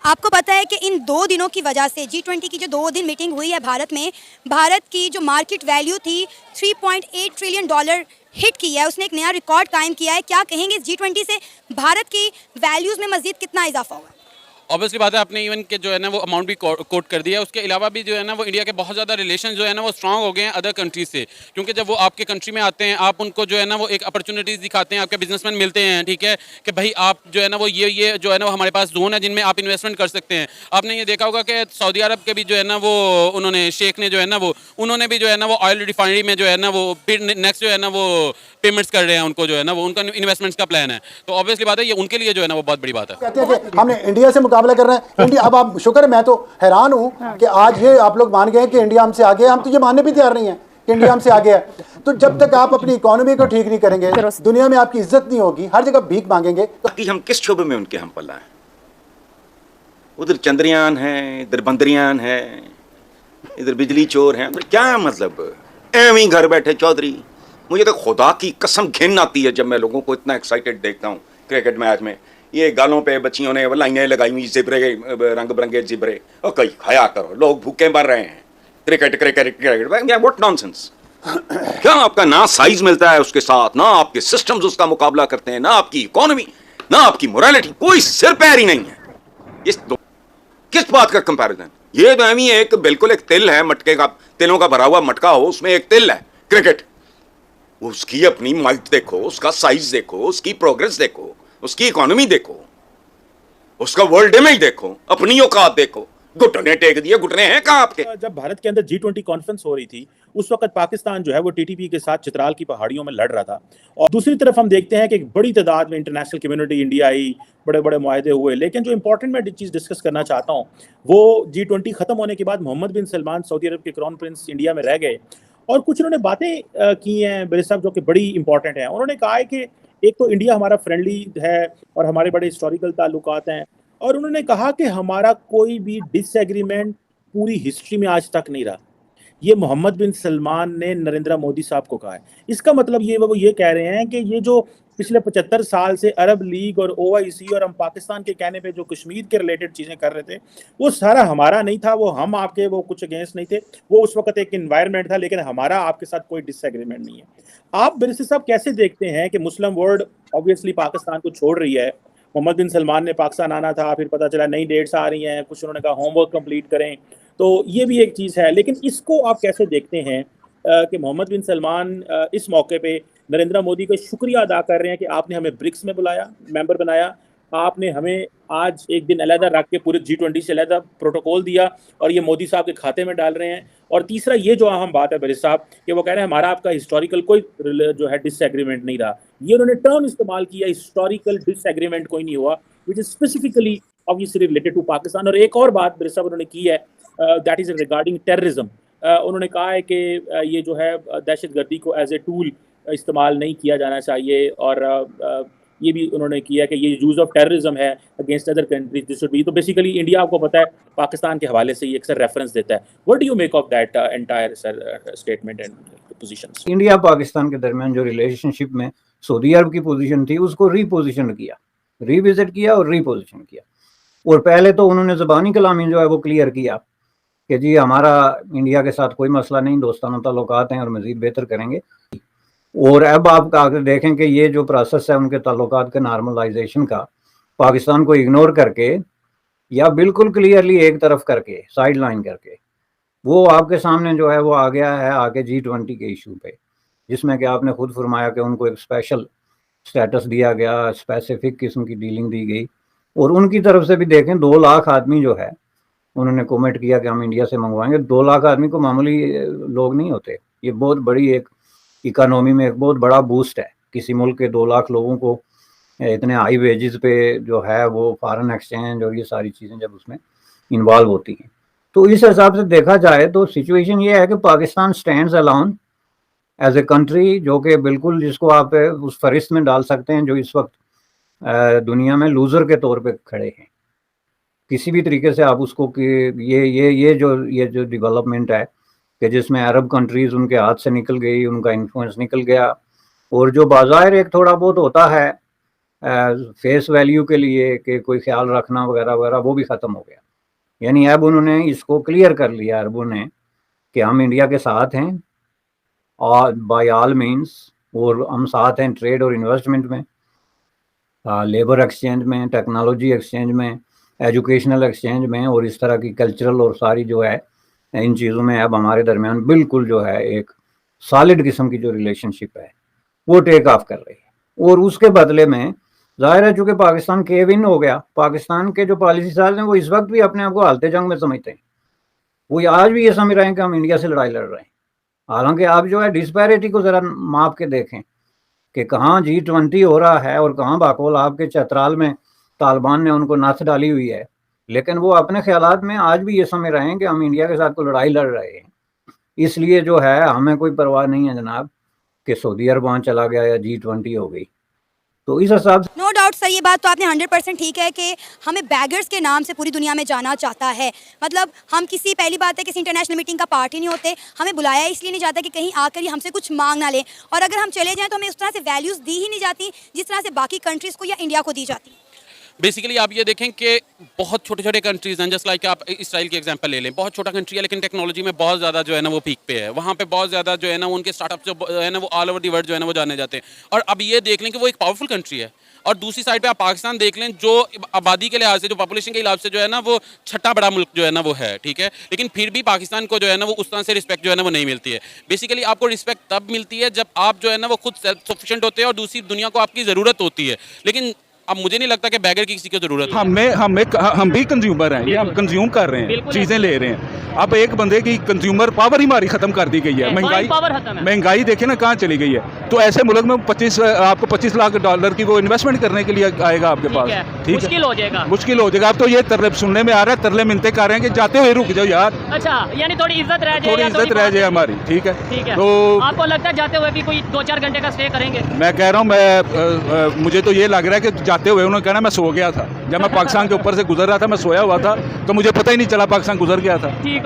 आपको पता है कि इन 2 दिनों की वजह से G20 की जो 2 दिन मीटिंग हुई है भारत में, भारत की जो मार्केट वैल्यू थी 3.8 ट्रिलियन डॉलर हिट की है, उसने एक नया रिकॉर्ड कायम किया है। क्या कहेंगे G20 से भारत की वैल्यूज़ में मज़ीद कितना इजाफा हुआ? ऑब्वियसली बात है, आपने इवन के जो है ना वो अमाउंट भी कोट कर दिया है। उसके अलावा भी जो है ना वो इंडिया के बहुत ज़्यादा रिलेशन जो है ना वो स्ट्रांग हो गए हैं अदर कंट्रीज से, क्योंकि जब वो आपके कंट्री में आते हैं आप उनको जो है ना वो एक अपॉर्चुनिटीज़ दिखाते हैं, आपके बिजनेसमैन मिलते हैं, ठीक है, कि भाई आप जो है ना वो ये जो है ना वो हमारे पास जोन है जिनमें आप इन्वेस्टमेंट कर सकते हैं। आपने ये देखा होगा कि सऊदी अरब के भी जो है ना वो उन्होंने शेख ने जो है ना वो उन्होंने भी जो है ना वो ऑयल रिफाइनरी में जो है ना वो फिर नेक्स्ट जो है ना वो पेमेंट्स कर रहे हैं उनको, जो है ना वो उनका इन्वेस्टमेंट्स का प्लान है। तो ऑब्वियसली बात है ये उनके लिए जो है ना वो बहुत बड़ी बात है। कहते हैं कि हमने इंडिया से मुकाबला कर रहे हैं। इंडिया, अब आप शुक्र है, मैं तो हैरान हूं कि आज ये आप लोग मान गए कि इंडिया हमसे आगे है। हम तो ये मानने भी तैयार नहीं है कि इंडिया हमसे आगे है। तो जब तक आप अपनी इकोनॉमी को ठीक नहीं करेंगे, दुनिया में आपकी इज्जत नहीं होगी, हर जगह भीख मांगेंगे। कि हम किस शोबे में उनके हम पल्ला है। उधर चंद्रयान है, इधर बंदरयान है, इधर बिजली चोर है। क्या मतलब एवं घर बैठे चौधरी। मुझे तो खुदा की कसम घिन आती है जब मैं लोगों को इतना एक्साइटेड देखता हूँ क्रिकेट मैच में। ये गालों पे बच्चियों ने लाइनें लगाई हुई, जिब्रे, रंग बिरंगे जिब्रे। और कहीं खाया करो, लोग भूखे मर रहे हैं। Cricket cricket cricket, what nonsense. क्या आपका ना साइज मिलता है उसके साथ, ना आपके सिस्टम्स उसका मुकाबला करते हैं, ना आपकी इकोनॉमी, ना आपकी मोरालिटी, कोई सिर पैर ही नहीं है। किस बात का कंपैरिजन। ये तो एवं एक बिल्कुल एक तिल है, मटके का, तिलों का भरा हुआ मटका हो, उसमें एक तिल है क्रिकेट। उसकी अपनी माइट देखो, उसका साइज देखो, उसकी प्रोग्रेस देखो, उसकी इकोनॉमी देखो, उसका वर्ल्ड इमेज देखो, अपनी औकात देखो। घुटने टेक दिए, घुटने हैं कहां आपके। जब भारत के अंदर G20 कॉन्फ्रेंस हो रही थी उस वक्त पाकिस्तान जो है वो टीटीपी के साथ चित्राल की पहाड़ियों में लड़ रहा था, और दूसरी तरफ हम देखते हैं कि एक बड़ी तादाद में इंटरनेशनल कम्युनिटी इंडिया आई, बड़े बड़े मुआहदे हुए। लेकिन जो इंपॉर्टेंट मैं चीज़ डिस्कस करना चाहता हूँ वो G20 खत्म होने के बाद मोहम्मद बिन सलमान सऊदी अरब के क्राउन प्रिंस इंडिया में रह गए, और कुछ उन्होंने बातें की हैं मेरे साहब जो कि बड़ी इंपॉर्टेंट हैं। उन्होंने कहा है कि एक तो इंडिया हमारा फ्रेंडली है और हमारे बड़े हिस्टोरिकल ताल्लुकात हैं, और उन्होंने कहा कि हमारा कोई भी डिसएग्रीमेंट पूरी हिस्ट्री में आज तक नहीं रहा। ये मोहम्मद बिन सलमान ने नरेंद्र मोदी साहब को कहा है। इसका मतलब ये वो ये कह रहे हैं कि ये जो पिछले 75 साल से अरब लीग और ओआईसी और हम पाकिस्तान के कहने पे जो कश्मीर के रिलेटेड चीज़ें कर रहे थे वो सारा हमारा नहीं था, वो हम आपके वो कुछ अगेंस्ट नहीं थे, वो उस वक्त एक इन्वायरमेंट था, लेकिन हमारा आपके साथ कोई डिसएग्रीमेंट नहीं है। आप बिरसी साहब कैसे देखते हैं कि मुस्लिम वर्ल्ड ऑब्वियसली पाकिस्तान को छोड़ रही है, मोहम्मद बिन सलमान ने पाकिस्तान आना था, फिर पता चला नई डेट्स आ रही हैं, कुछ उन्होंने कहा होमवर्क कंप्लीट करें, तो ये भी एक चीज़ है। लेकिन इसको आप कैसे देखते हैं कि मोहम्मद बिन सलमान इस मौके पे नरेंद्र मोदी का शुक्रिया अदा कर रहे हैं कि आपने हमें ब्रिक्स में बुलाया, मेंबर बनाया, आपने हमें आज एक दिन अलहदा रख के पूरे G20 से अलहदा प्रोटोकॉल दिया और ये मोदी साहब के खाते में डाल रहे हैं। और तीसरा ये जो अहम बात है बरीद साहब कि वो कह रहे हैं हमारा आपका हिस्टोरिकल कोई जो है डिसएग्रीमेंट नहीं रहा। ये उन्होंने टर्म इस्तेमाल किया, हिस्टोरिकल डिसएग्रीमेंट कोई नहीं हुआ, which is specifically obviously related to Pakistan. और एक और बात बरीद साहब उन्होंने की है, दैट इज रिगार्डिंग टेररिज्म। उन्होंने कहा है कि ये जो है दहशतगर्दी को एज ए टूल इस्तेमाल नहीं किया जाना चाहिए, और ये भी उन्होंने किया कि ये यूज ऑफ टेररिज्म है against other countries this should be. तो बेसिकली इंडिया आपको पता है पाकिस्तान के हवाले से ये अक्सर रेफरेंस देता है। What do you make of that entire sir statement and positions? India Pakistan के दरमियान जो रिलेशनशिप में सऊदी अरब की पोजीशन थी उसको रीपोजिशन किया, रिविजिट किया और रीपोजिशन किया। और पहले तो उन्होंने ज़बानी कलामी जो है वो क्लियर किया कि जी हमारा इंडिया के साथ कोई मसला नहीं, दोस्ताना ताल्लुकात हैं और मज़ीद बेहतर करेंगे। और अब आप आकर देखें कि ये जो प्रोसेस है उनके ताल्लुकात के नॉर्मलाइजेशन का, पाकिस्तान को इग्नोर करके या बिल्कुल क्लियरली एक तरफ करके, साइड लाइन करके, वो आपके सामने जो है वो आ गया है आगे G20 के इशू पे, जिसमें कि आपने खुद फरमाया कि उनको एक स्पेशल स्टेटस दिया गया, स्पेसिफिक किस्म की डीलिंग दी गई। और उनकी तरफ से भी देखें 2 लाख आदमी जो है उन्होंने कमेंट किया कि हम इंडिया से मंगवाएंगे। 2 लाख आदमी को मामूली लोग नहीं होते, ये बहुत बड़ी एक इकोनॉमी में एक बहुत बड़ा बूस्ट है। किसी मुल्क के 2 लाख लोगों को इतने हाई वेजेस पे जो है वो फॉरेन एक्सचेंज और ये सारी चीज़ें जब उसमें इन्वॉल्व होती हैं, तो इस हिसाब से देखा जाए तो सिचुएशन ये है कि Pakistan stands alone as a country, जो कि बिल्कुल जिसको आप उस फहरिस्त में डाल सकते हैं जो इस वक्त दुनिया में लूज़र के तौर पे खड़े हैं। किसी भी तरीके से आप उसको कि ये जो डेवलपमेंट है कि जिसमें अरब कंट्रीज़ उनके हाथ से निकल गई, उनका इन्फ्लुएंस निकल गया, और जो बाज़ाहिर एक थोड़ा बहुत होता है फेस वैल्यू के लिए कि कोई ख्याल रखना वगैरह वगैरह वो भी ख़त्म हो गया। यानी अब उन्होंने इसको क्लियर कर लिया अरबों ने कि हम इंडिया के साथ हैं और बाय ऑल मीन्स, और हम साथ हैं ट्रेड और इन्वेस्टमेंट में, लेबर एक्सचेंज में, टेक्नोलॉजी एक्सचेंज में, एजुकेशनल एक्सचेंज में, और इस तरह की कल्चरल और सारी जो है इन चीज़ों में अब हमारे दरमियान बिल्कुल जो है एक सॉलिड किस्म की जो रिलेशनशिप है वो टेक ऑफ कर रही है। और उसके बदले में जाहिर है चूँकि पाकिस्तान केव इन हो गया, पाकिस्तान के जो पॉलिसी साज हैं वो इस वक्त भी अपने आप को हालते जंग में समझते हैं। वो आज भी ये समझ रहे हैं कि हम इंडिया से लड़ाई लड़ रहे हैं। हालांकि आप जो है डिस्पैरिटी को ज़रा माप के देखें कि कहाँ G20 हो रहा है और कहाँ बाकोल आपके चतराल में तालिबान ने उनको नथ डाली हुई है, लेकिन वो अपने ख्यालात में आज भी ये समझ रहे हैं कि हम इंडिया के साथ कोई लड़ाई लड़ रहे हैं। इसलिए जो है हमें कोई परवाह नहीं है जनाब कि सऊदी अरब वहाँ चला गया या G20 हो गई। तो इस हिसाब से नो डाउट सर, ये बात तो आपने 100% ठीक है कि हमें बैगर्स के नाम से पूरी दुनिया में जाना चाहता है। मतलब हम किसी, पहली बात है किसी इंटरनेशनल मीटिंग का पार्ट ही नहीं होते, हमें बुलाया इसलिए नहीं जाता कि कहीं आकर ही हमसे कुछ मांग ना लें, और अगर हम चले जाएं तो हमें उस तरह से वैल्यूज़ दी ही नहीं जाती जिस तरह से बाकी कंट्रीज़ को या इंडिया को दी जाती। बेसिकली आप ये देखें कि बहुत छोटे छोटे कंट्रीज़ हैं, जस्ट लाइक आप इसराइल की एग्जांपल ले लें। बहुत छोटा कंट्री है लेकिन टेक्नोलॉजी में बहुत ज़्यादा जो है ना वो पीक पे है। वहाँ पे बहुत ज़्यादा जो है ना उनके स्टार्टअप जो है ना वो ऑल ओवर दी वर्ल्ड जो है ना वो जाने जाते हैं। और अब ये देख लें कि वो एक पावरफुल कंट्री है। और दूसरी साइड पे आप पाकिस्तान देख लें, जो आबादी के लिहाज से, जो पॉपुलेशन के हिसाब से जो है ना वो छठा बड़ा मुल्क जो है ना वो है, ठीक है, लेकिन फिर भी पाकिस्तान को जो है ना वो उस तरह से रिस्पेक्ट जो है ना वो नहीं मिलती है। बेसिकली आपको रिस्पेक्ट तब मिलती है जब आप जो है ना वो खुद सेल्फ सफिशिएंट होते हैं और दूसरी दुनिया को आपकी ज़रूरत होती है। लेकिन अब मुझे नहीं लगता कि बैगर की किसी को ज़रूरत है। हम भी कंज्यूमर हैं, ये हम कंज्यूम कर रहे हैं, चीज़ें ले रहे हैं। अब एक बंदे की कंज्यूमर पावर ही हमारी ख़त्म कर दी गई है। महंगाई देखे ना कहाँ चली गई है। तो ऐसे मुल्क में आपको 25 लाख डॉलर की वो इन्वेस्टमेंट करने के लिए आएगा आपके पास, ठीक है, मुश्किल हो जाएगा। अब तो ये तरले सुनने में आ रहा है, तरले मिलते कर रहे हैं कि जाते हुए रुक जाओ यार। अच्छा, यानी थोड़ी इज्जत रह जाए हमारी, ठीक है। तो आपको लगता है जाते हुए भी कोई 2-4 घंटे का स्टे करेंगे? मैं कह रहा हूँ, मुझे तो ये लग रहा है कि जाते हुए उन्होंने कहना मैं सो गया था। जब मैं पाकिस्तान के ऊपर से गुजर रहा था मैं सोया हुआ था, तो मुझे पता ही नहीं चला पाकिस्तान गुजर गया था।